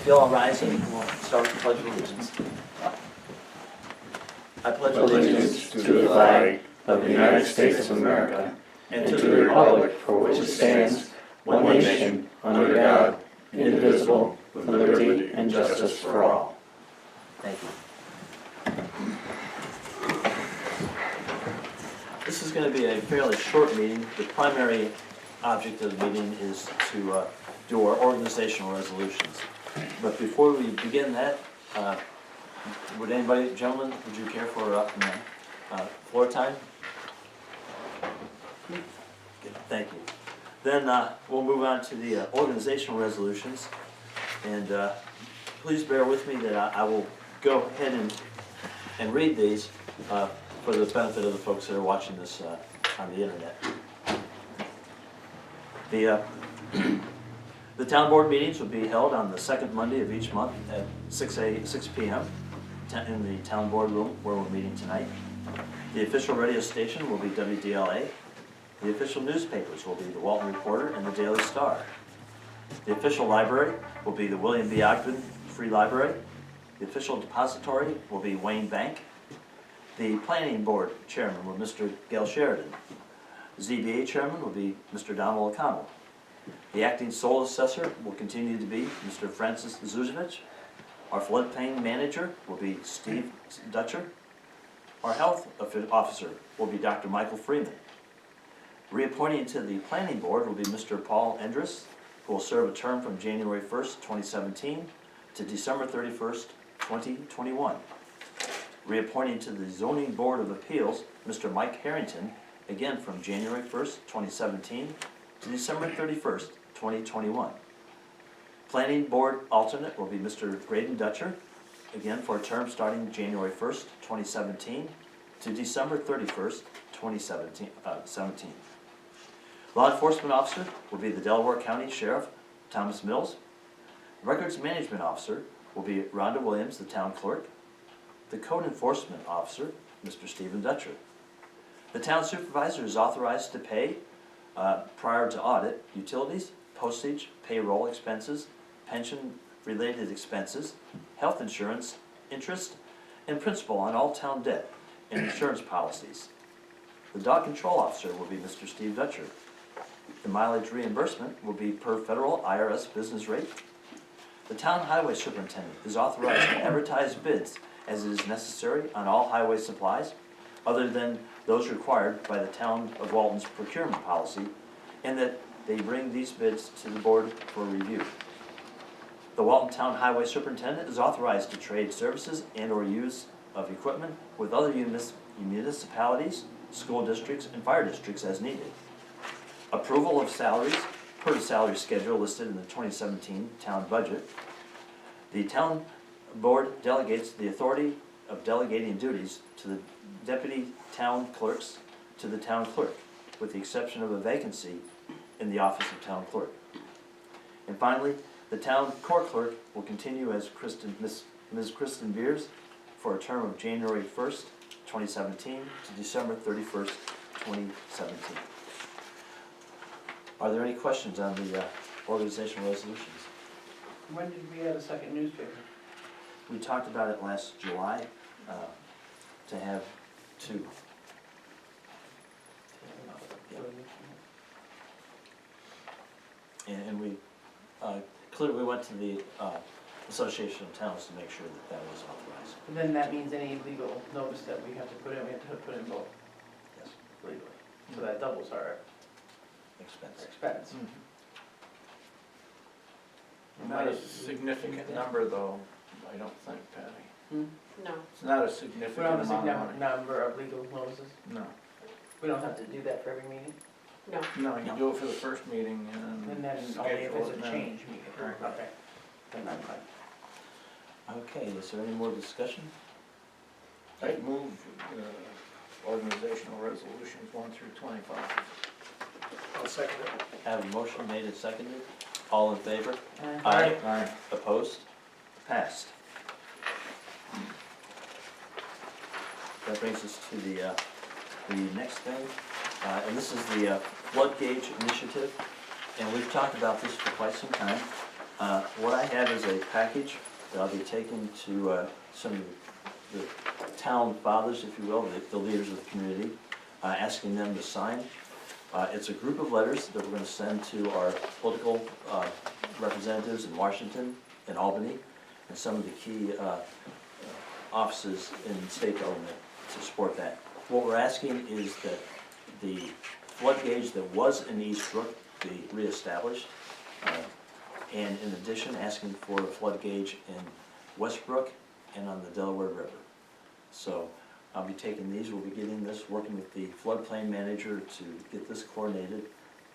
you all rise and we'll start with the Pledge of Allegiance. I pledge allegiance to the flag of the United States of America and to the republic for which it stands, one nation, under God, indivisible, with liberty and justice for all. Thank you. This is going to be a fairly short meeting. The primary object of the meeting is to do our organizational resolutions. But before we begin that, would anybody, gentlemen, would you care for floor time? Good, thank you. Then we'll move on to the organizational resolutions. And please bear with me that I will go ahead and read these for the benefit of the folks that are watching this on the internet. The town board meetings will be held on the second Monday of each month at 6 p.m. in the town board room where we're meeting tonight. The official radio station will be WDLA. The official newspapers will be the Walton Reporter and the Daily Star. The official library will be the William B. Ogden Free Library. The official depository will be Wayne Bank. The planning board chairman will be Mr. Gail Sheridan. The ZBA chairman will be Mr. Donald O'Connell. The acting sole assessor will continue to be Mr. Francis Zuzevich. Our floodplain manager will be Steve Dutcher. Our health officer will be Dr. Michael Freeman. Reappointing to the planning board will be Mr. Paul Endres, who will serve a term from January 1st, 2017 to December 31st, 2021. Reappointing to the zoning board of appeals, Mr. Mike Harrington, again from January 1st, 2017 to December 31st, 2021. Planning board alternate will be Mr. Graydon Dutcher, again for a term starting January 1st, 2017 to December 31st, 2017. Law enforcement officer will be the Delaware County Sheriff Thomas Mills. Records management officer will be Rhonda Williams, the town clerk. The code enforcement officer, Mr. Stephen Dutcher. The town supervisor is authorized to pay, prior to audit, utilities, postage, payroll expenses, pension-related expenses, health insurance, interest, and principal on all town debt and insurance policies. The dog control officer will be Mr. Steve Dutcher. The mileage reimbursement will be per federal IRS business rate. The town highway superintendent is authorized to advertise bids as it is necessary on all highway supplies, other than those required by the town of Walton's procurement policy, and that they bring these bids to the board for review. The Walton Town Highway Superintendent is authorized to trade services and or use of equipment with other municipalities, school districts, and fire districts as needed. Approval of salaries per the salary schedule listed in the 2017 town budget. The town board delegates the authority of delegating duties to the deputy town clerks to the town clerk, with the exception of a vacancy in the office of town clerk. And finally, the town court clerk will continue as Ms. Kristen Beers for a term of January 1st, 2017 to December 31st, 2017. Are there any questions on the organizational resolutions? When did we add a second newspaper? We talked about it last July, to have two. And we clearly went to the Association of Towns to make sure that that was authorized. And then that means any legal notice that we have to put in, we have to put in both Yes. legally. So that doubles our Expense. expense. Not a significant number though, I don't think, Patty. Hmm? No. It's not a We don't significant have a amount of significant money. number of legal notices? No, We don't have to do that for every meeting? No. no, you do it for the first meeting and And then only if schedule there's it a then. change, we can, Right. okay. Then I'm fine. Okay, is there any more discussion? I'd move organizational resolutions 1 through 25. I'll second it. I have a motion made and seconded. All in favor? Aye. Aye. Opposed? Passed. That brings us to the next thing, and this is the flood gauge initiative, and we've talked about this for quite some time. What I have is a package that I'll be taking to some of the town fathers, if you will, the leaders of the community, asking them to sign. It's a group of letters that we're going to send to our political representatives in Washington and Albany and some of the key offices in state government to support that. What we're asking is that the flood gauge that was in Eastbrook be reestablished. And in addition, asking for a flood gauge in Westbrook and on the Delaware River. So I'll be taking these, we'll be getting this, working with the floodplain manager to get this coordinated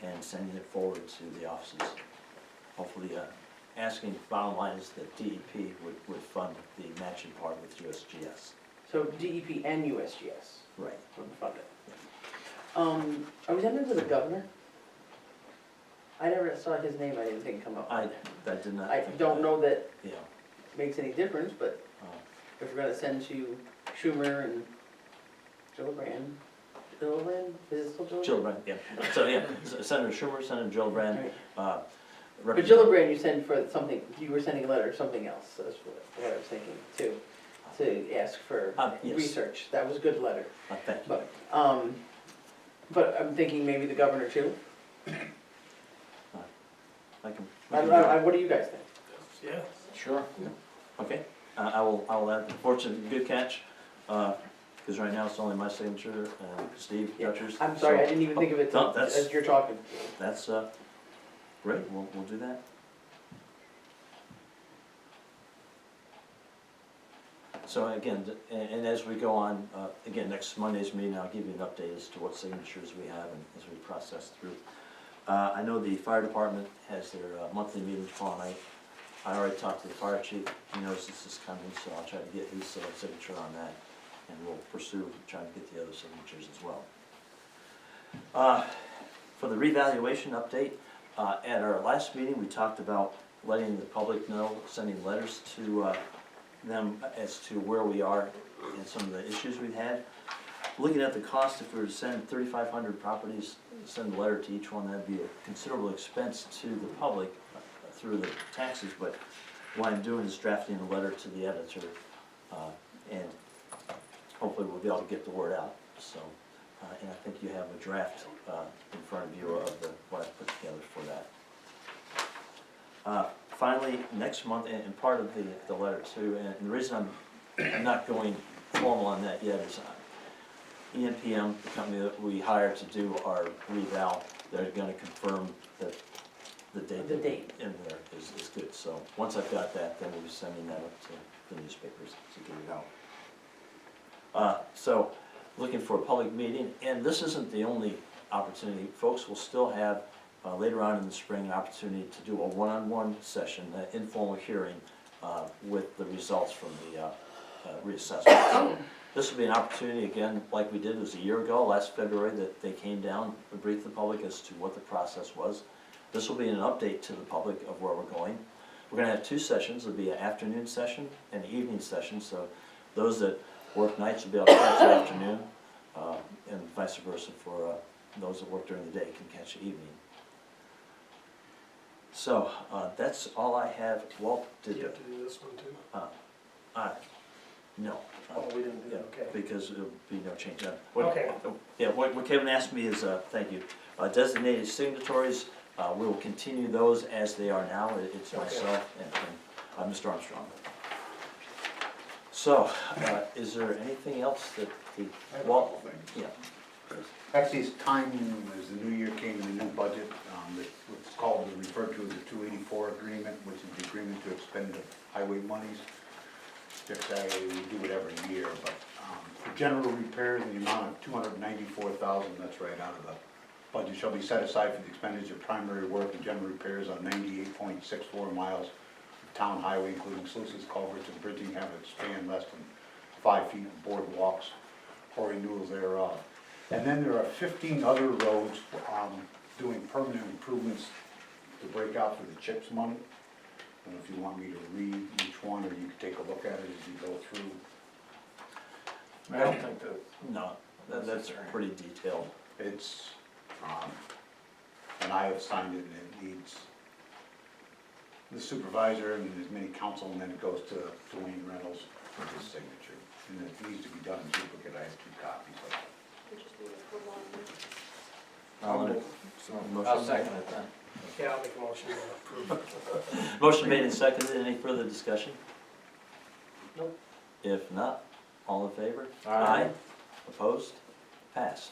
and sending it forward to the offices. Hopefully, asking, bottom line is that DEP would fund the matching part with USGS. So DEP and USGS Right. would fund it. Are we sending it to the governor? I never saw his name, I didn't think come up. I did not I think don't that. know that Yeah. makes any difference, but if we're gonna send to Schumer and Gillibrand, is it still Gillibrand? Gillibrand, yeah. So, yeah, Senator Schumer, Senator Gillibrand. Right. But Rep- Gillibrand, you send for something, you were sending a letter or something else, that's what I was thinking too, to ask for Yes. research, that was a good letter. Thank you. But I'm thinking maybe the governor too. I can. What do you guys think? Yeah. Sure. Okay, I will add, unfortunately, good catch, because right now it's only my signature and Steve Yeah, Dutcher's. I'm sorry, I So, didn't even think of it No, that's- as you're talking. That's, great, we'll do that. So again, and as we go on, again, next Monday's meeting, I'll give you an update as to what signatures we have and as we process through. I know the fire department has their monthly meeting tomorrow night. I already talked to the fire chief, he knows this is coming, so I'll try to get his signature on that, and we'll pursue trying to get the other signatures as well. For the revaluation update, at our last meeting, we talked about letting the public know, sending letters to them as to where we are and some of the issues we've had. Looking at the cost, if we were to send 3,500 properties, send a letter to each one, that'd be a considerable expense to the public through the taxes, but what I'm doing is drafting a letter to the editor, and hopefully we'll be able to get the word out. So, and I think you have a draft in front of you of what I put together for that. Finally, next month, and part of the letter too, and the reason I'm not going formal on that yet is ENPM, the company that we hired to do our reval, they're gonna confirm that the date in there is good. So once I've got that, then we'll be sending that up to the newspapers to get it out. So looking for a public meeting, and this isn't the only opportunity. Folks will still have, later on in the spring, an opportunity to do a one-on-one session, an informal hearing with the results from the reassessment. So this will be an opportunity, again, like we did, it was a year ago, last February, that they came down and briefed the public as to what the process was. This will be an update to the public of where we're going. We're gonna have two sessions, there'll be an afternoon session and an evening session, so those that work nights will be able to catch the afternoon, and vice versa for those that work during the day can catch the evening. So, that's all I have. Walt, Do did you have to do this one too? no. Oh, we didn't do Yeah, that, okay. because there'll be no change. Okay. Yeah, what Kevin asked me is, thank you, designated signatories, we will continue those as they are now. It's Okay. myself and Mr. Armstrong. So, is there anything else that the, I have a Walt? couple things. Yeah. Actually, it's time as the new year came in the new budget, what's called, referred to as the 284 agreement, which is the agreement to expend the highway monies. Just say we do it every year, but for general repairs in the amount of $294,000, that's right out of the budget, shall be set aside for the expenditure of primary work and general repairs on 98.64 miles of town highway, including sluices, culverts, and bridging having a span less than 5 feet, and boardwalks or renewals thereof. And then there are 15 other roads doing permanent improvements to break out for the CHIPS money. I don't know if you want me to read each one, or you can take a look at it as you go through. I don't think that, No, that's pretty detailed. It's, and I have signed it, and it the supervisor and as many council, and then it goes to Dwayne Reynolds for his signature. And it needs to be done in duplicate, I have 2 copies of it. We just need to put one. I'll second it then. Yeah, I'll make a motion to approve. Motion made and seconded. Any further discussion? Nope. If not, all in favor? Aye. Opposed? Passed.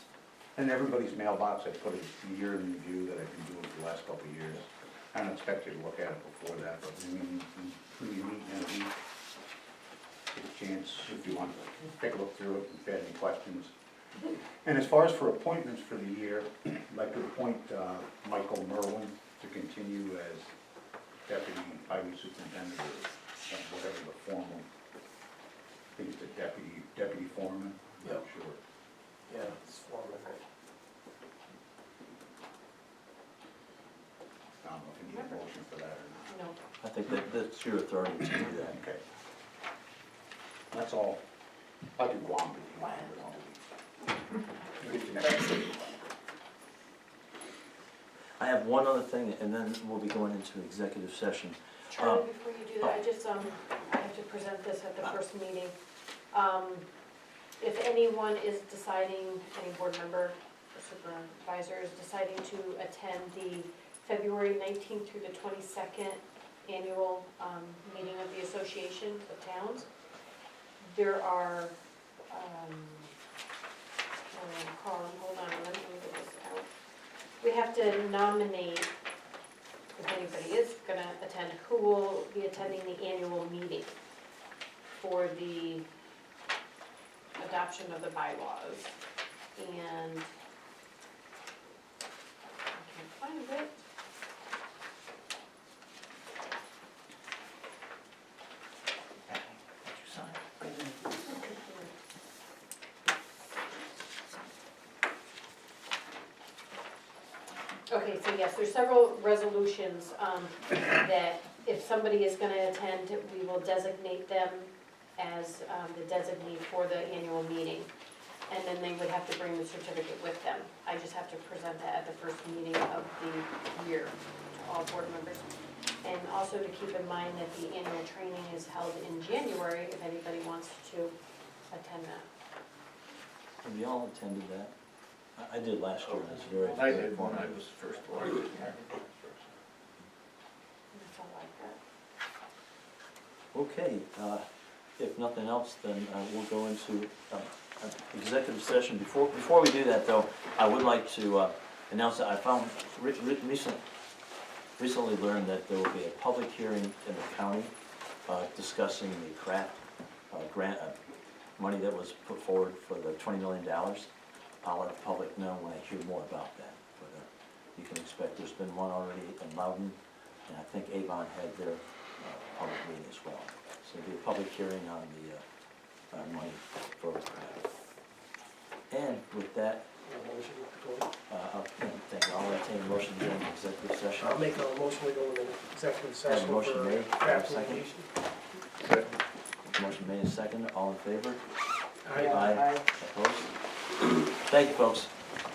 And everybody's mailbox, I put a year in review that I've been doing for the last couple of years. I don't expect you to look at it before that, but we meet in a week. Take a chance if you want to take a look through it, if you have any questions. And as far as for appointments for the year, I'd like to appoint Michael Merwin to continue as deputy highway superintendent, or whatever the formal, I think it's the deputy foreman, I'm not sure. Yeah, it's formal, right? I don't know if you need a motion for that or No. I think that's your authority to do that. not. Okay. That's all. I'll do Guam with you. I have one other thing, and then we'll be going into executive session. Charlie, before you do that, I have to present this at the first meeting. If anyone is deciding, any board member or supervisor is deciding to attend the February 19th through the 22nd annual meeting of the Association of Towns, there are, hold on, let me get this out. We have to nominate, if anybody is gonna attend, who will be attending the annual meeting for the adoption of the bylaws. And I can't find it. Okay, so yes, there's several resolutions that if somebody is gonna attend, we will designate them as the designee for the annual meeting. And then they would have to bring the certificate with them. I just have to present that at the first meeting of the year to all board members. And also to keep in mind that the annual training is held in January, if anybody wants to attend that. Have you all attended that? I did last year, it was very. I did when I was first elected here. That's all I've got. Okay, if nothing else, then we'll go into executive session. Before we do that, though, I would like to announce that I found, recently learned that there will be a public hearing in the county discussing the craft grant, money that was put forward for the $20 million. I'll let the public know when I hear more about that. But you can expect, there's been one already in Loudon, and I think Avon had their public meeting as well. So there'll be a public hearing on the money for the craft. And with that, Motion to go. I'll entertain a motion to go into executive session. I'll make a motion, we go into executive Have a session motion for made, craft second. litigation. Motion made and second, all in favor? Aye. Opposed? Thank you, folks.